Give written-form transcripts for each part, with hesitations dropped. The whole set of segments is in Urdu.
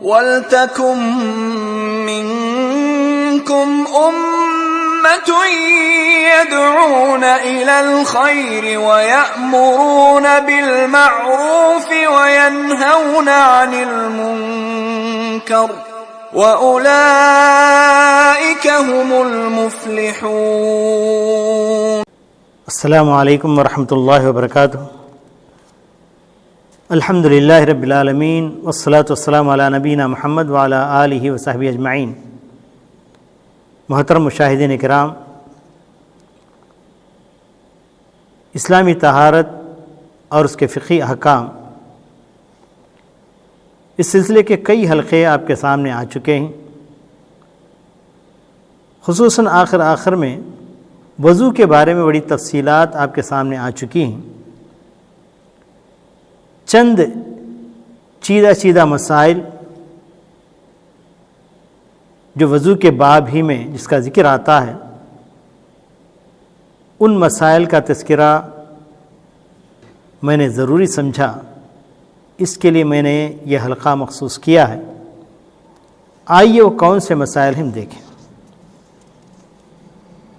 وَلْتَكُن مِّنكُمْ أُمَّةٌ يَدْعُونَ إِلَى الْخَيْرِ وَيَأْمُرُونَ بِالْمَعْرُوفِ وَيَنْهَوْنَ عَنِ الْمُنكَرِ وَأُولَئِكَ هُمُ الْمُفْلِحُونَ۔ السلام علیکم ورحمۃ اللہ وبرکاتہ۔ الحمد للہ رب العالمین والصلاة والسلام علی نبینا محمد وعلی آلہ وصحبہ اجمعین۔ محترم مشاہدین کرام، اسلامی طہارت اور اس کے فقہی احکام، اس سلسلے کے کئی حلقے آپ کے سامنے آ چکے ہیں۔ خصوصاً آخر میں وضو کے بارے میں بڑی تفصیلات آپ کے سامنے آ چکی ہیں۔ چند چیدہ مسائل جو وضو کے باب ہی میں جس کا ذکر آتا ہے، ان مسائل کا تذکرہ میں نے ضروری سمجھا، اس کے لیے میں نے یہ حلقہ مخصوص کیا ہے۔ آئیے وہ کون سے مسائل ہم دیکھیں۔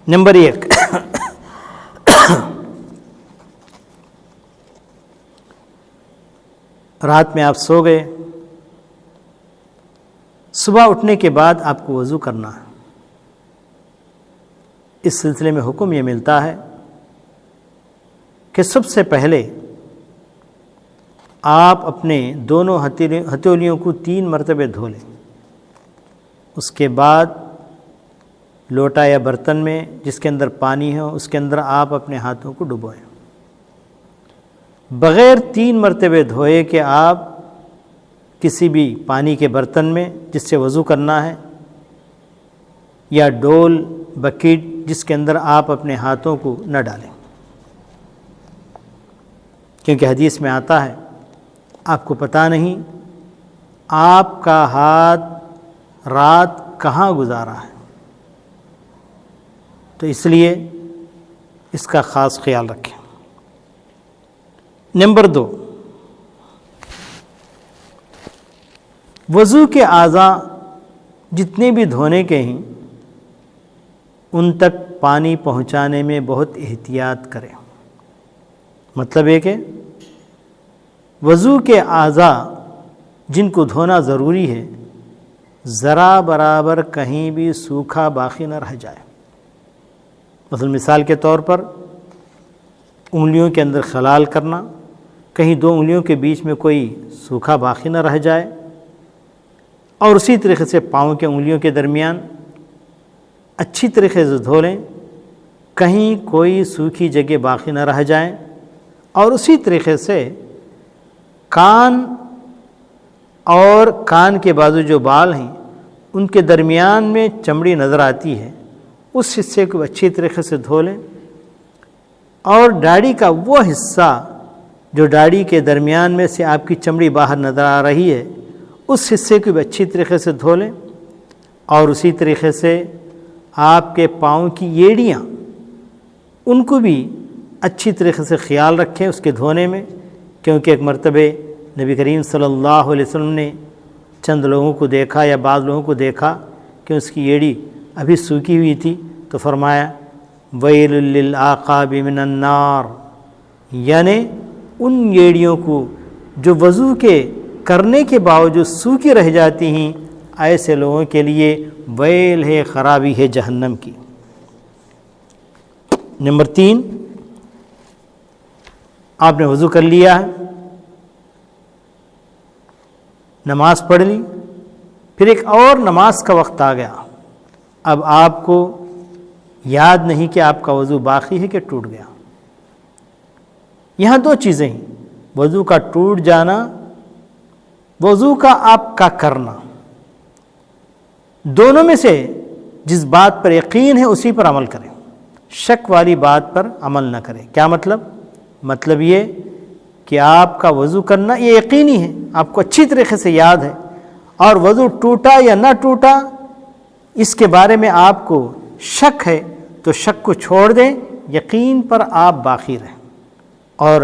نمبر 1، رات میں آپ سو گئے، صبح اٹھنے کے بعد آپ کو وضو کرنا ہے۔ اس سلسلے میں حکم یہ ملتا ہے کہ سب سے پہلے آپ اپنے دونوں ہتھیلیوں کو 3 مرتبہ دھو لیں، اس کے بعد لوٹا یا برتن میں جس کے اندر پانی ہو اس کے اندر آپ اپنے ہاتھوں کو ڈبوئیں۔ بغیر 3 مرتبہ دھوئے کہ آپ کسی بھی پانی کے برتن میں جس سے وضو کرنا ہے، یا ڈول بکیٹ جس کے اندر آپ اپنے ہاتھوں کو نہ ڈالیں، کیونکہ حدیث میں آتا ہے آپ کو پتہ نہیں آپ کا ہاتھ رات کہاں گزارا ہے، تو اس لیے اس کا خاص خیال رکھیں۔ نمبر 2، وضو کے اعضاء جتنے بھی دھونے کے ہیں ان تک پانی پہنچانے میں بہت احتیاط کریں۔ مطلب یہ کہ وضو کے اعضاء جن کو دھونا ضروری ہے، ذرا برابر کہیں بھی سوکھا باقی نہ رہ جائے۔ مثال کے طور پر انگلیوں کے اندر خلال کرنا، کہیں 2 انگلیوں کے بیچ میں کوئی سوکھا باقی نہ رہ جائے، اور اسی طریقے سے پاؤں کے انگلیوں کے درمیان اچھی طریقے سے دھو لیں، کہیں کوئی سوکھی جگہ باقی نہ رہ جائے، اور اسی طریقے سے کان اور کان کے بازو جو بال ہیں ان کے درمیان میں چمڑی نظر آتی ہے، اس حصے کو اچھی طریقے سے دھو لیں، اور داڑھی کا وہ حصہ جو داڑھی کے درمیان میں سے آپ کی چمڑی باہر نظر آ رہی ہے اس حصے کو بھی اچھی طریقے سے دھو لیں، اور اسی طریقے سے آپ کے پاؤں کی ایڑیاں ان کو بھی اچھی طریقے سے خیال رکھیں اس کے دھونے میں، کیونکہ ایک مرتبہ نبی کریم صلی اللہ علیہ وسلم نے چند لوگوں کو دیکھا یا بعض لوگوں کو دیکھا کہ اس کی ایڑی ابھی سوکھی ہوئی تھی، تو فرمایا ویل للعقاب من النار، یعنی ان ایڑیوں کو جو وضو کے کرنے کے باوجود سوکھی رہ جاتی ہیں، ایسے لوگوں کے لیے ویل ہے، خرابی ہے جہنم کی۔ نمبر 3، آپ نے وضو کر لیا ہے، نماز پڑھ لی، پھر ایک اور نماز کا وقت آ گیا، اب آپ کو یاد نہیں کہ آپ کا وضو باقی ہے کہ ٹوٹ گیا۔ یہاں 2 چیزیں ہیں، وضو کا ٹوٹ جانا، وضو کا آپ کا کرنا، دونوں میں سے جس بات پر یقین ہے اسی پر عمل کریں، شک والی بات پر عمل نہ کریں۔ کیا مطلب یہ کہ آپ کا وضو کرنا یہ یقینی ہے، آپ کو اچھی طریقے سے یاد ہے، اور وضو ٹوٹا یا نہ ٹوٹا اس کے بارے میں آپ کو شک ہے، تو شک کو چھوڑ دیں، یقین پر آپ باقی رہیں۔ اور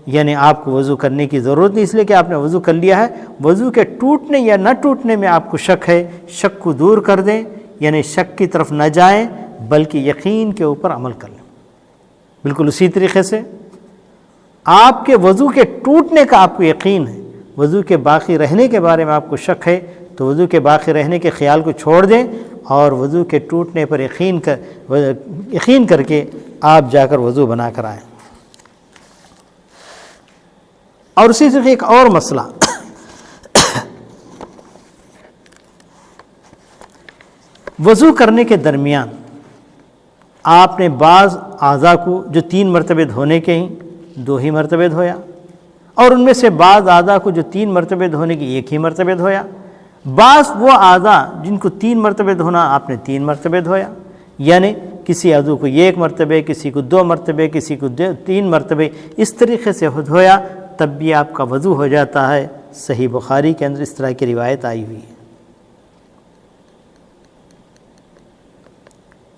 یعنی آپ کو وضو کرنے کی ضرورت نہیں، اس لیے کہ آپ نے وضو کر لیا ہے۔ وضو کے ٹوٹنے یا نہ ٹوٹنے میں آپ کو شک ہے، شک کو دور کر دیں، یعنی شک کی طرف نہ جائیں بلکہ یقین کے اوپر عمل کر لیں۔ بالکل اسی طریقے سے آپ کے وضو کے ٹوٹنے کا آپ کو یقین ہے، وضو کے باقی رہنے کے بارے میں آپ کو شک ہے، تو وضو کے باقی رہنے کے خیال کو چھوڑ دیں اور وضو کے ٹوٹنے پر یقین کر کے آپ جا کر وضو بنا کر آئیں۔ اور اسی طریقے ایک اور مسئلہ، وضو کرنے کے درمیان آپ نے بعض اعضاء کو جو 3 مرتبے دھونے کے ہیں 2 ہی مرتبے دھویا، اور ان میں سے بعض اعضاء کو جو 3 مرتبے دھونے کی 1 ہی مرتبے دھویا، بعض وہ اعضاء جن کو 3 مرتبے دھونا آپ نے 3 مرتبے دھویا، یعنی کسی عضو کو 1 مرتبے، کسی کو 2 مرتبے، کسی کو 3 مرتبے، اس طریقے سے دھویا، تب بھی آپ کا وضو ہو جاتا ہے۔ صحیح بخاری کے اندر اس طرح کی روایت آئی ہوئی ہے۔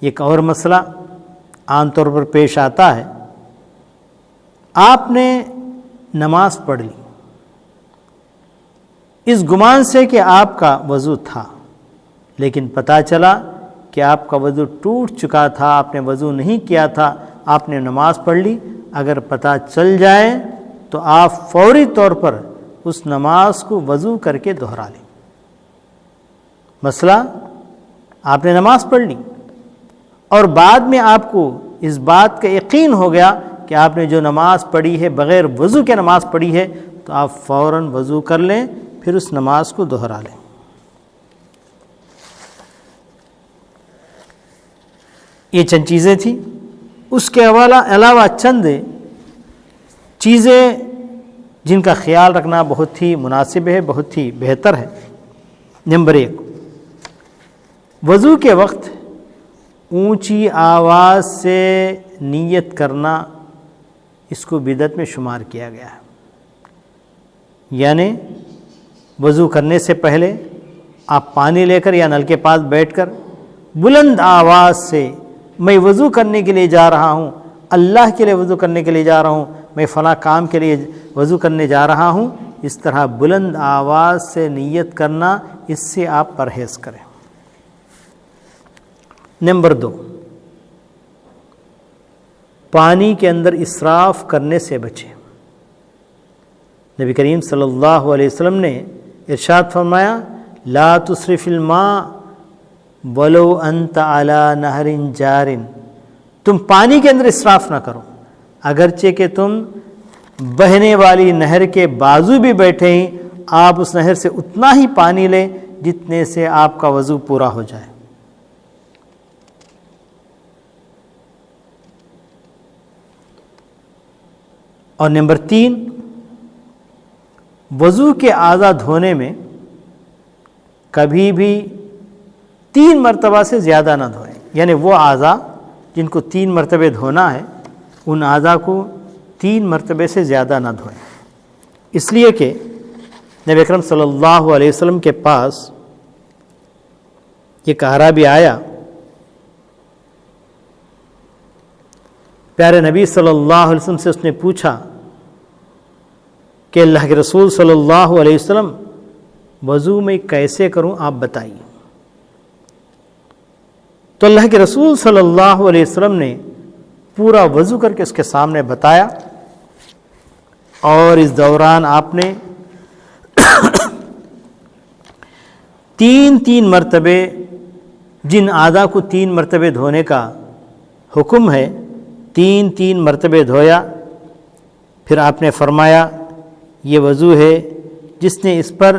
ایک اور مسئلہ عام طور پر پیش آتا ہے، آپ نے نماز پڑھ لی اس گمان سے کہ آپ کا وضو تھا، لیکن پتہ چلا کہ آپ کا وضو ٹوٹ چکا تھا، آپ نے وضو نہیں کیا تھا، آپ نے نماز پڑھ لی۔ اگر پتہ چل جائے تو آپ فوری طور پر اس نماز کو وضو کر کے دہرا لیں۔ مسئلہ، آپ نے نماز پڑھ لی اور بعد میں آپ کو اس بات کا یقین ہو گیا کہ آپ نے جو نماز پڑھی ہے بغیر وضو کے نماز پڑھی ہے، تو آپ فوراً وضو کر لیں، پھر اس نماز کو دہرا لیں۔ یہ چند چیزیں تھیں، اس کے علاوہ چند چیزیں جن کا خیال رکھنا بہت ہی مناسب ہے، بہت ہی بہتر ہے۔ نمبر 1، وضو کے وقت اونچی آواز سے نیت کرنا، اس کو بدعت میں شمار کیا گیا ہے۔ یعنی وضو کرنے سے پہلے آپ پانی لے کر یا نل کے پاس بیٹھ کر بلند آواز سے میں وضو کرنے کے لیے جا رہا ہوں، اللہ کے لیے وضو کرنے کے لیے جا رہا ہوں، میں فلاں کام کے لیے وضو کرنے جا رہا ہوں، اس طرح بلند آواز سے نیت کرنا، اس سے آپ پرہیز کریں۔ نمبر 2، پانی کے اندر اسراف کرنے سے بچیں۔ نبی کریم صلی اللہ علیہ وسلم نے ارشاد فرمایا، لا تسرف الماء ولو انت علی نہر جار، تم پانی کے اندر اسراف نہ کرو، اگرچہ کہ تم بہنے والی نہر کے بازو بھی بیٹھے ہیں، آپ اس نہر سے اتنا ہی پانی لیں جتنے سے آپ کا وضو پورا ہو جائے۔ اور نمبر 3، وضو کے اعضاء دھونے میں کبھی بھی 3 مرتبہ سے زیادہ نہ دھوئیں، یعنی وہ اعضاء جن کو 3 مرتبے دھونا ہے ان اعضاء کو 3 مرتبے سے زیادہ نہ دھوئیں، اس لیے کہ نبی اکرم صلی اللہ علیہ وسلم کے پاس ایک اعرابی آیا، پیارے نبی صلی اللہ علیہ وسلم سے اس نے پوچھا کہ اللہ کے رسول صلی اللہ علیہ وسلم وضو میں کیسے کروں، آپ بتائیے۔ تو اللہ کے رسول صلی اللہ علیہ وسلم نے پورا وضو کر کے اس کے سامنے بتایا، اور اس دوران آپ نے 3 مرتبے، جن اعضاء کو 3 مرتبے دھونے کا حکم ہے، 3 مرتبے دھویا۔ پھر آپ نے فرمایا، یہ وضو ہے جس نے اس پر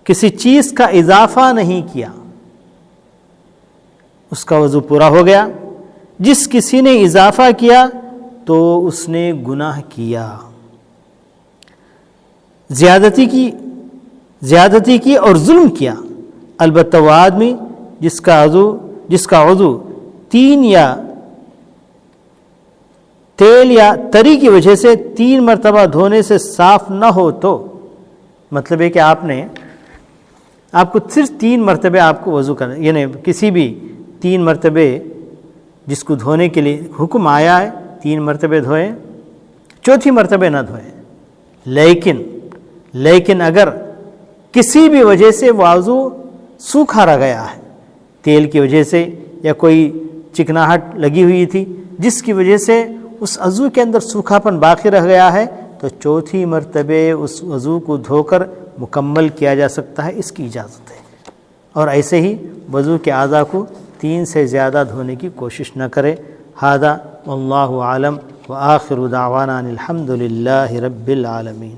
کسی چیز کا اضافہ نہیں کیا، اس کا وضو پورا ہو گیا۔ جس کسی نے اضافہ کیا تو اس نے گناہ کیا، زیادتی کی اور ظلم کیا۔ البتہ وہ آدمی جس کا وضو 3 یا تیل یا تری کی وجہ سے 3 مرتبہ دھونے سے صاف نہ ہو، تو مطلب ہے کہ آپ کو صرف 3 مرتبے آپ کو وضو کرنا، یعنی کسی بھی 3 مرتبے جس کو دھونے کے لیے حکم آیا ہے 3 مرتبے دھوئیں۔ چوتھی مرتبہ نہ دھوئیں. لیکن اگر کسی بھی وجہ سے وضو سوکھا رہ گیا ہے، تیل کی وجہ سے یا کوئی چکناہٹ لگی ہوئی تھی جس کی وجہ سے اس عضو کے اندر سوکھا پن باقی رہ گیا ہے، تو چوتھی مرتبہ اس وضو کو دھو کر مکمل کیا جا سکتا ہے، اس کی اجازت ہے. اور ایسے ہی وضو کے اعضاء کو 3 سے زیادہ دھونے کی کوشش نہ کرے. ھذا واللہ اعلم وآخر دعوانا الحمد للہ رب العالمین.